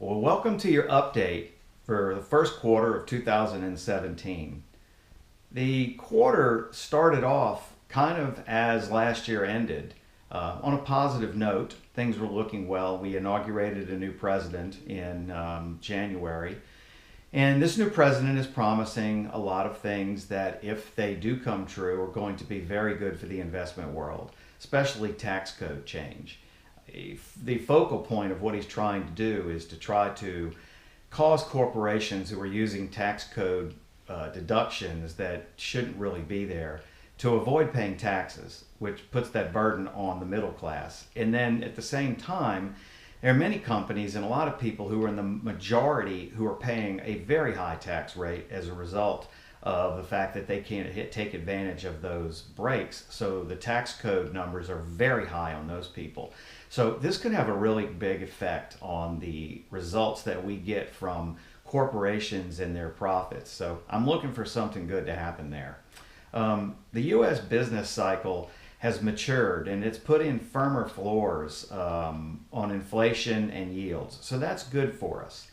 Well, welcome to your update for the first quarter of 2017. The quarter started off kind of as last year ended. On a positive note, things were looking well. We inaugurated a new president in January. And this new president is promising a lot of things that, if they do come true, are going to be very good for the investment world, especially tax code change. The focal point of what he's trying to do is to try to cause corporations who are using tax code deductions that shouldn't really be there to avoid paying taxes, which puts that burden on the middle class. And then at the same time, there are many companies and a lot of people who are in the majority who are paying a very high tax rate as a result of the fact that they can't take advantage of those breaks. So the tax code numbers are very high on those people. So this could have a really big effect on the results that we get from corporations and their profits. So I'm looking for something good to happen there. The U.S. business cycle has matured and it's put in firmer floors on inflation and yields. So that's good for us.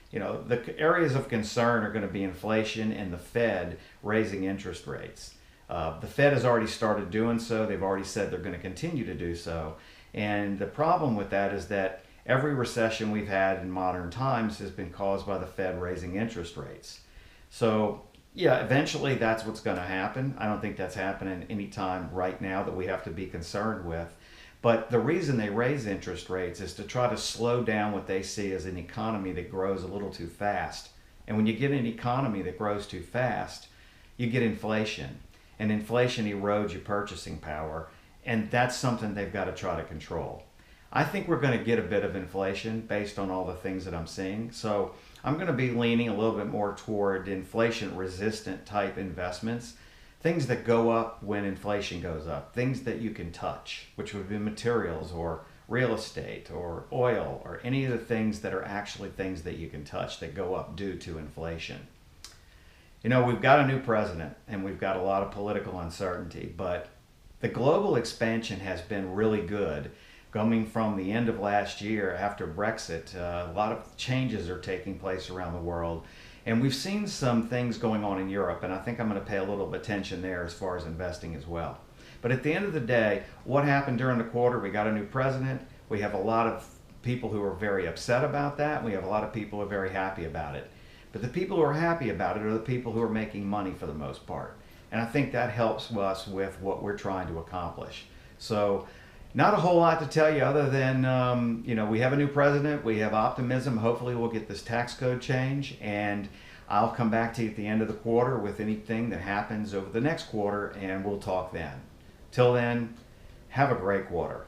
You know, the areas of concern are going to be inflation and the Fed raising interest rates. The Fed has already started doing so. They've already said they're going to continue to do so. And the problem with that is that every recession we've had in modern times has been caused by the Fed raising interest rates. So, yeah, eventually that's what's going to happen. I don't think that's happening anytime right now that we have to be concerned with. But the reason they raise interest rates is to try to slow down what they see as an economy that grows a little too fast. And when you get an economy that grows too fast, you get inflation. And inflation erodes your purchasing power. And that's something they've got to try to control. I think we're going to get a bit of inflation based on all the things that I'm seeing. So I'm going to be leaning a little bit more toward inflation resistant type investments. Things that go up when inflation goes up, things that you can touch, which would be materials or real estate or oil or any of the things that are actually things that you can touch that go up due to inflation. You know, we've got a new president and we've got a lot of political uncertainty, but the global expansion has been really good. Coming from the end of last year after Brexit, a lot of changes are taking place around the world. And we've seen some things going on in Europe, and I think I'm going to pay a little bit of attention there as far as investing as well. But at the end of the day, what happened during the quarter? We got a new president. We have a lot of people who are very upset about that. We have a lot of people who are very happy about it. But the people who are happy about it are the people who are making money for the most part. And I think that helps us with what we're trying to accomplish. So not a whole lot to tell you other than, we have a new president. We have optimism. Hopefully we'll get this tax code change. And I'll come back to you at the end of the quarter with anything that happens over the next quarter, and we'll talk then. Till then, have a great quarter.